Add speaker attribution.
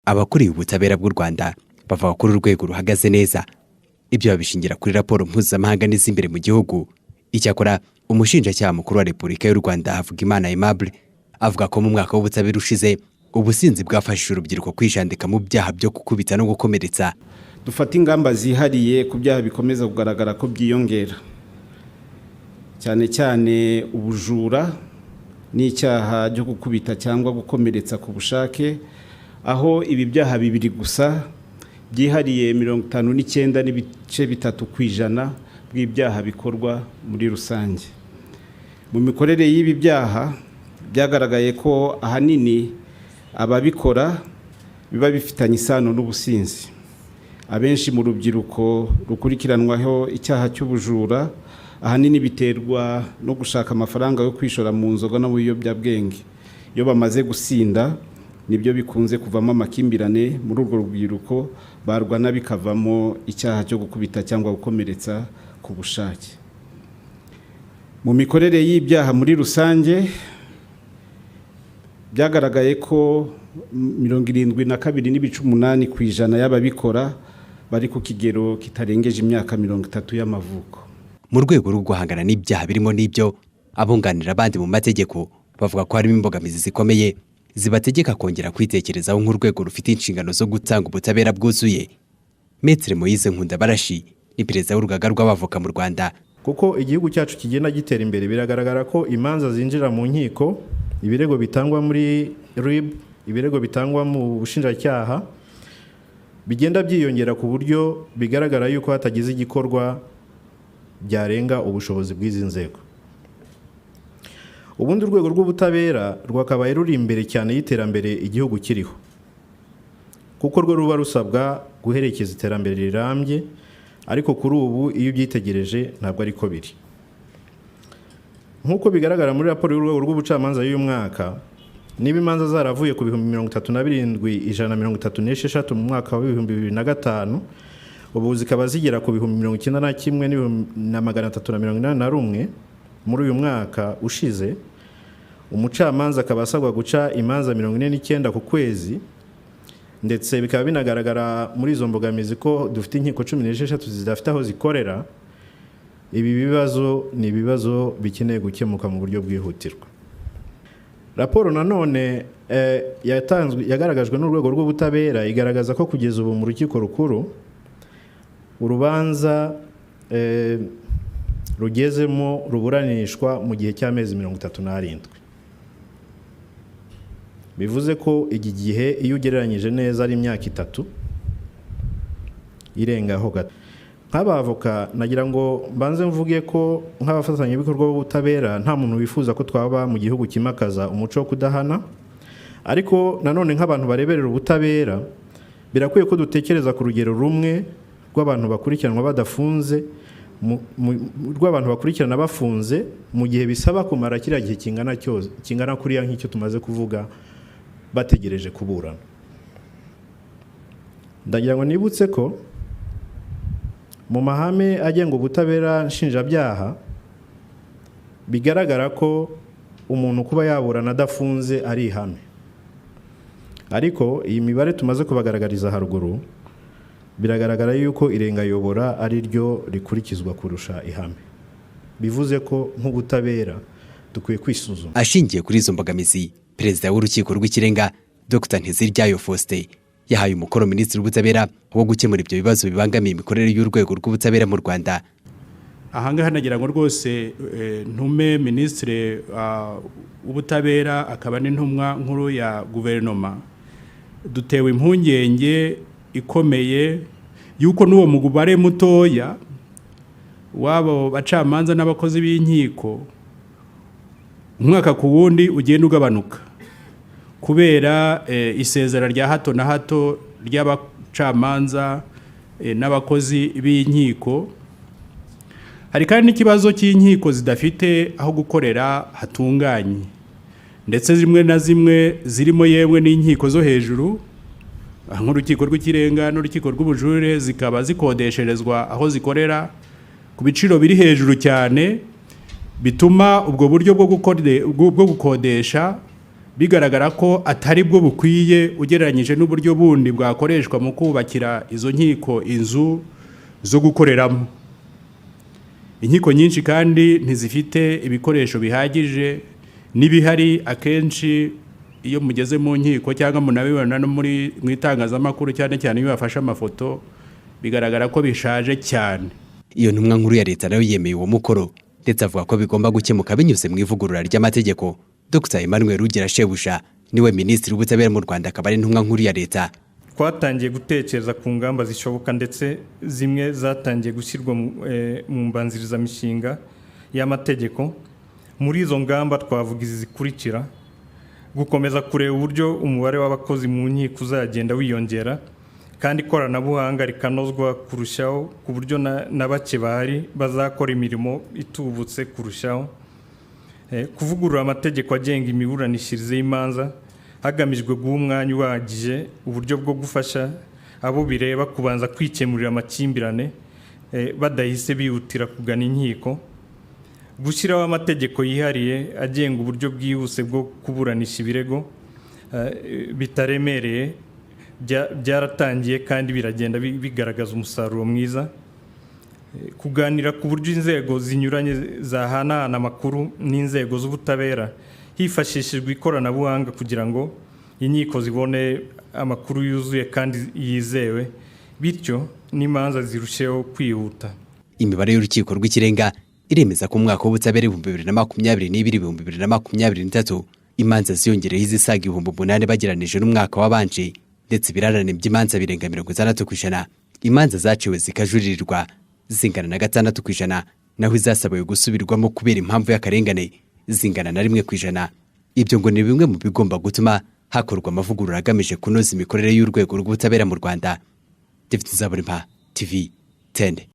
Speaker 1: abakuriye ubutabera bw'u Rwanda bavuga ko urwego ruhagaze neza. Ibyo babishingira kuri raporo mpuzamahanga n'izimbere mu gihugu. Icyakora umushinjacyaha mukuru wa Repubulika y'u Rwanda Havugimana Aimable avuga ko mu mwaka w'ubutabera ushize ubusinzi bwafashije urubyiruko kwijandika mu byaha byo gukubita no gukomeretsa.
Speaker 2: Dufata ingamba zihariye ku byaha bikomeza kugaragara ko byiyongera, cyane cyane ubujura n'icyaha cyo gukubita cyangwa gukomeretsa ku bushake, aho ibi byaha bibiri gusa byihariye 59.3% bw'ibyaha bikorwa muri rusange. Mu mikorere y'ibi byaha byagaragaye ko ahanini ababikora biba bifitanye isano n'ubusinzi. Abenshi mu rubyiruko rukurikiranwaho icyaha cy'ubujura ahanini biterwa no gushaka amafaranga yo kwishora mu nzoga no mu biyobyabwenge. Iyo bamaze gusinda nibyo bikunze kuvamo amakimbirane muri urwo rubyiruko, barwana bikavamo icyaha cyo gukubita cyangwa gukomeretsa ku bushake. Mu mikorere y'ibyaha muri rusange byagaragaye ko 72.8% y'ababikora bari ku kigero kitarengeje imyaka 30 y'amavuko.
Speaker 1: Mu rwego rwo guhangana n'ibyaha birimo n'ibyo, abunganira abandi mu mategeko bavuga ko harimo imbogamizi zikomeye zibategeka kongera kwitekerezaho nk'urwego rufite inshingano zo gutanga ubutabera bwuzuye. Maître Moise Nkundabarashi ni perezida w'urugaga rw'abavoka mu Rwanda.
Speaker 3: Kuko igihugu cyacu kigenda gitera imbere, biragaragara ko imanza zinjira mu nkiko, ibirego bitangwa muri RIB, ibirego bitangwa mu bushinjacyaha bigenda byiyongera ku buryo bigaragara yuko hatagize igikorwa byarenga ubushobozi bw'izi nzego. Ubundi urwego rw'ubutabera rwakabaye ruri imbere cyane y'iterambere igihugu kiriho, kuko rwo ruba rusabwa guherekeza iterambere rirambye, ariko kuri ubu iyo byitegereje ntabwo ariko biri. Nk'uko bigaragara muri raporo y'urwego rw'ubucamanza y'uyu mwaka, niba imanza zaravuye ku 37,136 mu mwaka wa 2005, ubu zikaba zigera ku 91,381 muri uyu mwaka ushize. Umucamanza akaba asabwa guca imanza 49 ku kwezi, ndetse bikaba binagaragara muri izo mbogamizi ko dufite inkiko 16 zidafite aho zikorera. Ibi bibazo ni ibibazo bikeneye gukemuka mu buryo bwihutirwa. Raporo nanone yagaragajwe n'urwego rw'ubutabera igaragaza ko kugeza ubu mu rukiko rukuru urubanza rugezemo ruburanishwa mu gihe cy'amezi 37. Bivuze ko iki gihe iyo ugereranyije neza ari imyaka 3 irengaho gato. Nk'abavoka nagira ngo mbanze mvuge ko nk'abafatanyabikorwa b'ubutabera nta muntu wifuza ko twaba mu gihugu kimakaza umuco wo kudahana, ariko nanone nk'abantu bareberera ubutabera birakwiye ko dutekereza ku rugero rumwe rw'abantu bakurikiranwa badafunze, rw'abantu bakurikirana bafunze mu gihe bisaba kumara kiriya gihe kingana kuriya nk'icyo tumaze kuvuga bategereje kuburana. Ndagira ngo nibutse ko mu mahame agenga ubutabera nshinjabyaha bigaragara ko umuntu kuba yaburana adafunze ari ihame, ariko iyi mibare tumaze kubagaragariza haruguru biragaragara yuko irengayobora ari ryo rikurikizwa kurusha ihame. Bivuze ko nk'ubutabera dukwiye kwisuzuma.
Speaker 1: Ashingiye kuri izo mbogamizi, perezida w'urukiko rw'ikirenga Dr Nteziryayo Faustin yahaye umukoro Minisitiri w'Ubutabera wo gukemura ibyo bibazo bibangamiye imikorere y'urwego rw'ubutabera mu Rwanda.
Speaker 4: Ahangaha nagira ngo rwose ntume Minisitiri w'Ubutabera akaba n'intumwa nkuru ya guverinoma, dutewe impungenge ikomeye yuko n'uwo mugubare mutoya wabo bacamanza n'abakozi b'inkiko umwaka ku wundi ugenda ugabanuka kubera isezera rya hato na hato ry'abacamanza n'abakozi b'inkiko. Hari kandi n'ikibazo cy'inkiko zidafite aho gukorera hatunganye, ndetse zimwe na zimwe zirimo yewe n'inkiko zo hejuru nk'urukiko rw'ikirenga n'urukiko rw'ubujurire zikaba zikodesherezwa aho zikorera ku biciro biri hejuru cyane, bituma ubwo buryo bwo gukodesha bigaragara ko atari bwo bukwiye ugereranyije n'uburyo bundi bwakoreshwa mu kubakira izo nkiko inzu zo gukoreramo. Inkiko nyinshi kandi ntizifite ibikoresho bihagije, n'ibihari akenshi iyo mugeze mu nkiko cyangwa munabibona no mu itangazamakuru cyane cyane iyo bafashe amafoto bigaragara ko bishaje cyane.
Speaker 1: Iyo ntumwa nkuru ya leta nayo yemeye uwo mukoro ndetse avuga ko bigomba gukemuka binyuze mu ivugurura ry'amategeko. Dr Emmanuel Rugirashebusha niwe minisitiri w'ubutabera mu Rwanda, akaba ari intumwa nkuru ya leta.
Speaker 5: Twatangiye gutekereza ku ngamba zishoboka ndetse zimwe zatangiye gushyirwa mu mbanzirizamishinga y'amategeko. Muri izo ngamba twavuga izi zikurikira: gukomeza kureba uburyo umubare w'abakozi mu nkiko uzagenda wiyongera kandi ikoranabuhanga rikanozwa kurushaho ku buryo na bake bahari bazakora imirimo itubutse kurushaho. Kuvugurura amategeko agenga imiburanishirize y'imanza hagamijwe guha umwanya uhagije uburyo bwo gufasha abo bireba kubanza kwikemurira amakimbirane badahise bihutira kugana inkiko. Gushyiraho amategeko yihariye agenga uburyo bwihuse bwo kuburanisha ibirego bitaremereye byaratangiye kandi biragenda bigaragaza umusaruro mwiza. Kuganira ku buryo inzego zinyuranye zahanahana amakuru n'inzego z'ubutabera hifashishijwe ikoranabuhanga kugira ngo inkiko zibone amakuru yuzuye kandi yizewe, bityo n'imanza zirusheho kwihuta.
Speaker 1: Imibare y'urukiko rw'ikirenga iremeza ko umwaka w'ubutabera 2022-2023 imanza ziyongereho izisaga 8,000 bageranije n'umwaka wabanje, ndetse ibirarane by'imanza birenga 60%. Imanza zaciwe zikajuririrwa zingana na 6%, naho izasabaye gusubirwamo kubera impamvu y'akarengane zingana na 1%. Ibyo ngo ni bimwe mu bigomba gutuma hakorwa amavugurura agamije kunoza imikorere y'urwego rw'ubutabera mu Rwanda. David Nzaburimpa, TV 10.